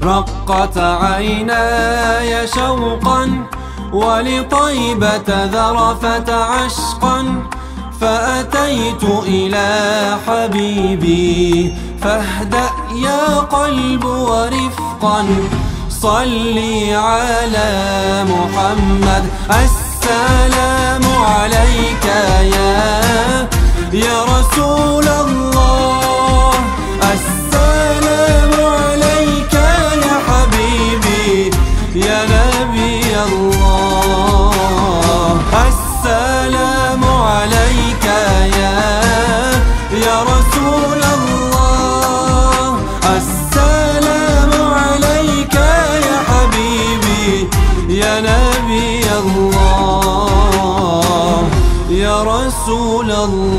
رقت عيناي شوقا ولطيبة ذرفت عشقا، فأتيت إلى حبيبي فاهدأ يا قلب ورفقا. صلي على محمد السلام عليك يا رسول الله، السلام عليك يا حبيبي يا نبي الله، السلام عليك يا رسول الله، السلام عليك يا حبيبي يا نبي الله يا رسول الله.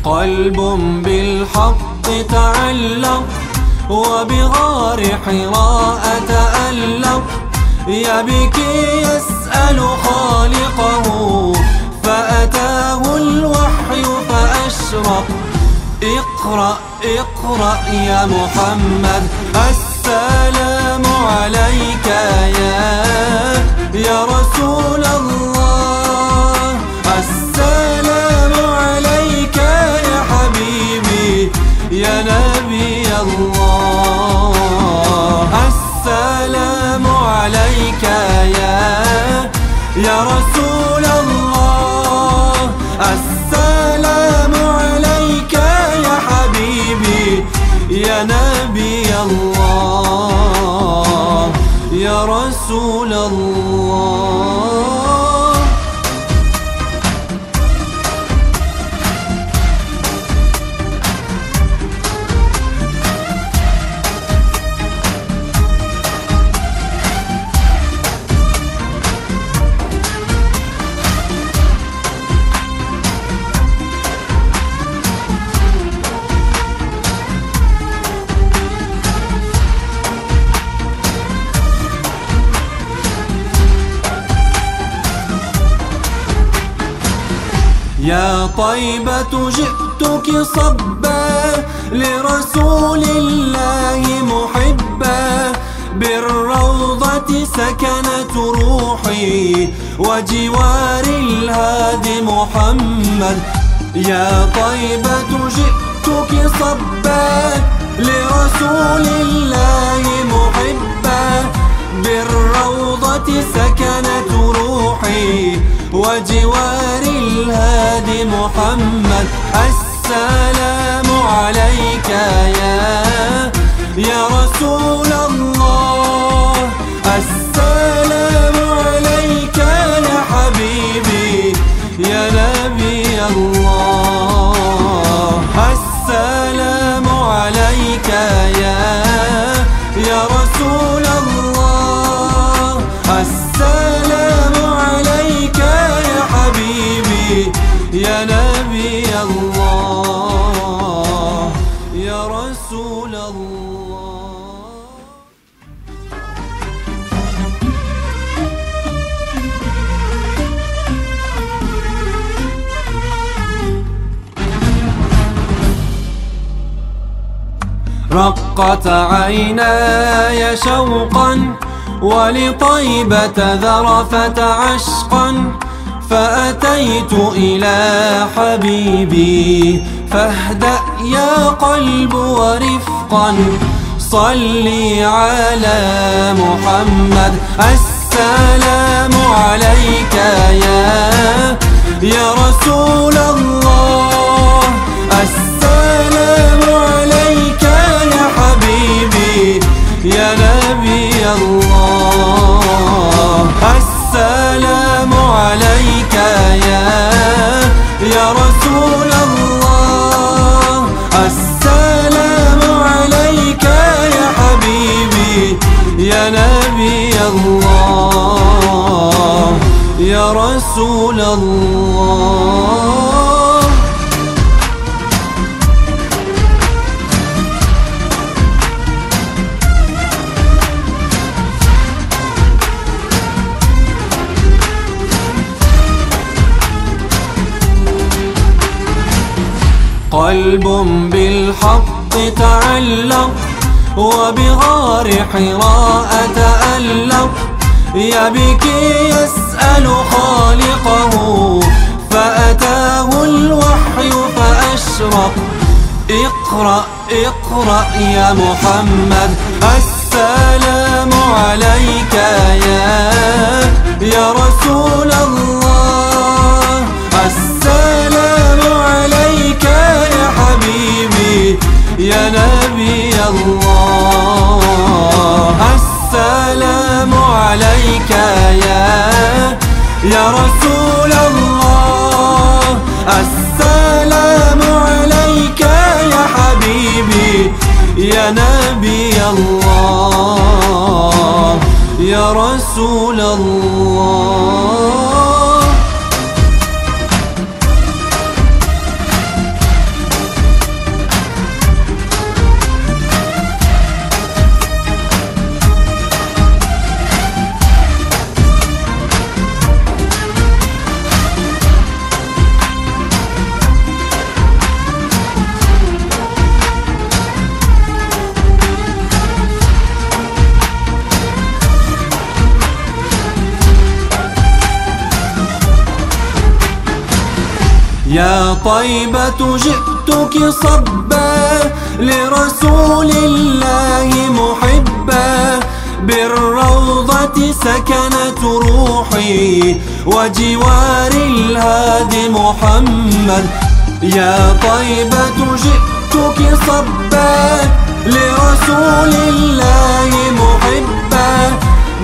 قلب بالحق تعلق وبغار حراء تألق، يبكي يسأل خالقه فأتاه الوحي فأشرق. اقرأ اقرأ يا محمد السلام عليك يا رسول الله، السلام عليك يا حبيبي يا نبي الله، السلام عليك يا رسول الله، السلام عليك يا حبيبي يا نبي الله يا رسول الله. يا طيبة جئتك صبا لرسول الله محبا، بالروضة سكنت روحي وجوار الهادي محمد. يا طيبة جئتك صبا لرسول الله محبا، بالروضة سكنت روحي وجوار الهادي محمد. السلام عليك يا رسول الله، السلام عليك يا حبيبي يا نبي الله، السلام عليك يا رسول الله، السلام عليك يا حبيبي يا نبي الله يا رسول الله. رقت عيناي شوقا ولطيبة ذرفت عشقا، فأتيت إلى حبيبي فاهدأ يا قلب ورفقا. صلي على محمد السلام عليك يا رسول الله، السلام عليك يا حبيبي يا نبي الله، السلام عليك يا رسول الله، السلام عليك يا حبيبي يا نبي الله يا رسول الله. قلب بالحق تعلق وبغار حراء تألق، يبكي يسأل خالقه فأتاه الوحي فأشرق. اقرأ اقرأ يا محمد، السلام عليك يا رسول الله، السلام عليك يا حبيبي يا نبي الله، السلام عليك يا رسول الله، السلام عليك يا حبيبي يا نبي الله يا رسول الله. يا طيبة جئتك صبا لرسول الله محبا، بالروضة سكنت روحي وجوار الهادي محمد. يا طيبة جئتك صبا لرسول الله محبا،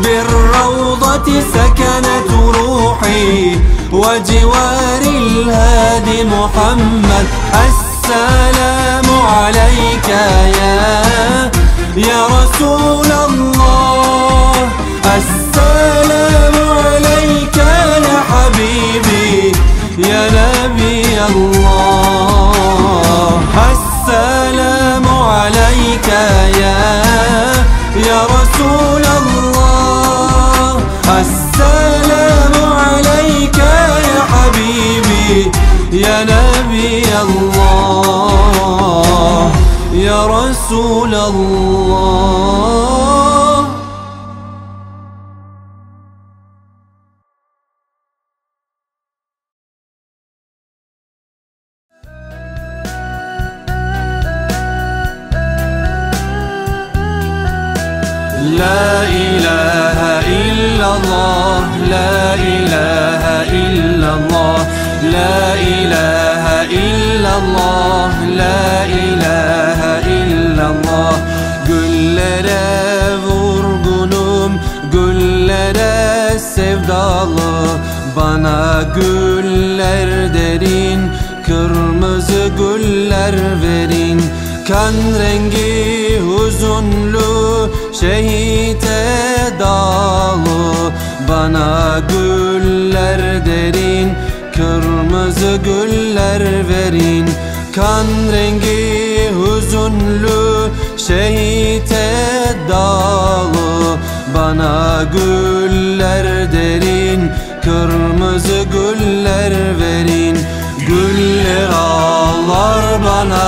بالروضة سكنت روحي وجوار الهادي محمد. السلام عليك يا رسول الله، السلام عليك يا حبيبي يا نبي الله، السلام عليك يا رسول الله، السلام عليك يا حبيبي يا نبي الله يا رسول الله. لا إله إلا الله، لا إله إلا الله، لا إله إلا الله، لا إله إلا الله. Güllere vurgunum, güllere sevdalı, bana güller derin, kırmızı güller verin. Kan rengi huzunlu, şehit edalı, bana güller derin, kırmızı güller verin. Kan rengi huzunlu, şehit edalı, bana güller derin, kırmızı güller verin. Güller ağlar bana,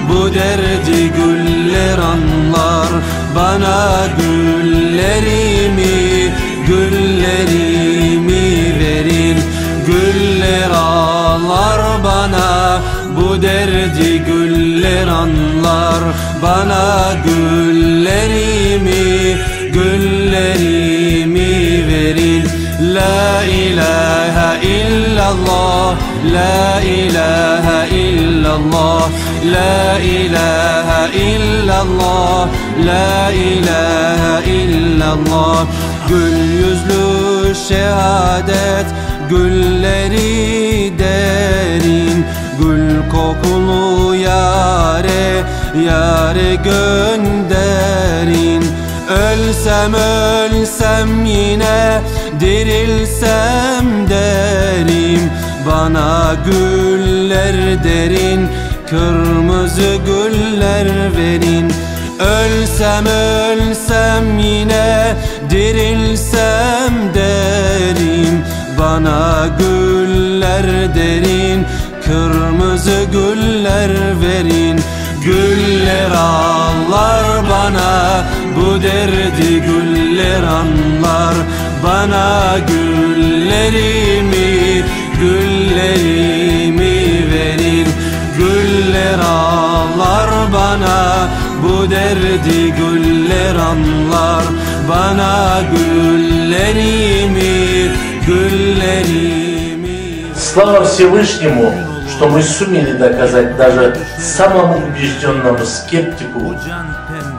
bu derdi güller anlar, bana güllerimi, güllerimi verin. Güller ağlar bana, bu derdi güller anlar, bana güllerimi, güllerimi verin. La ilahe illallah, la ilahe illallah, la ilahe illallah, la ilahe illallah. Gül yüzlü şehadet, gülleri derin, gül kokulu yare, yare gönderin. Ölsem ölsem yine dirilsem derim, bana güller derin, kırmızı güller verin. Ölsem ölsem yine dirilsem derim, bana güller derin, kırmızı güller ağlar bana, bu derdi güller anlar. Bana güllerimi, güllerimi verin. Güller ağlar bana, bu derdi güller anlar. Bana güllerimi, güllerimi. Слава Всевышнему, что мы сумели доказать даже самому убежденному скептику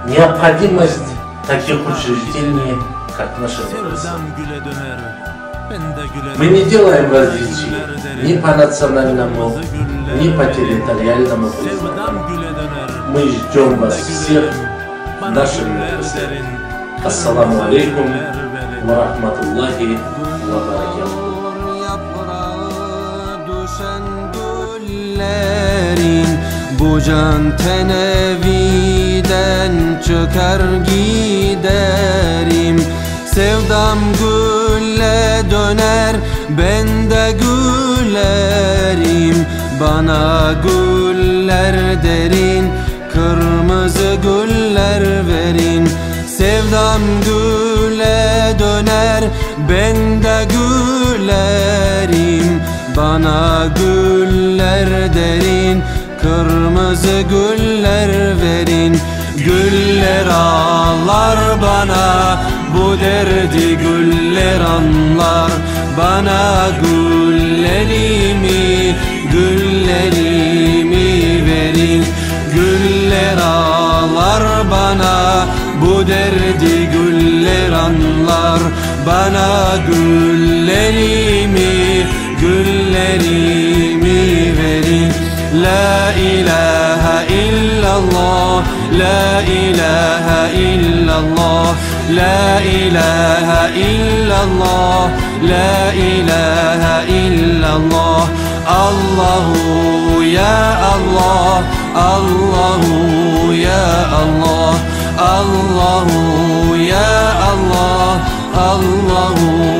необходимость таких учреждений, как наша медресе. Мы не делаем различий ни по национальному, ни по территориальному признаку. Мы ждем вас всех в нашем медресе. Ассаламу алейкум ва рахматуллахи ва баракатуху. Bu can teneviden çıkar giderim. Sevdam gülle döner, ben de gülerim. Bana güller derin, kırmızı güller verin. Sevdam gülle döner, ben de gülerim. Bana güller derin, kırmızı güller verin. Güller ağlar bana, bu derdi güller anlar. Bana güllerimi, güllerimi verin. Güller ağlar bana, bu derdi güller anlar. Bana güllerimi, güllerimi verin. La ilahe illallah, la ilahe illallah, la ilahe illallah, la ilahe illallah. Allahu ya Allah, Allahu ya Allah, Allahu ya Allah, Allahu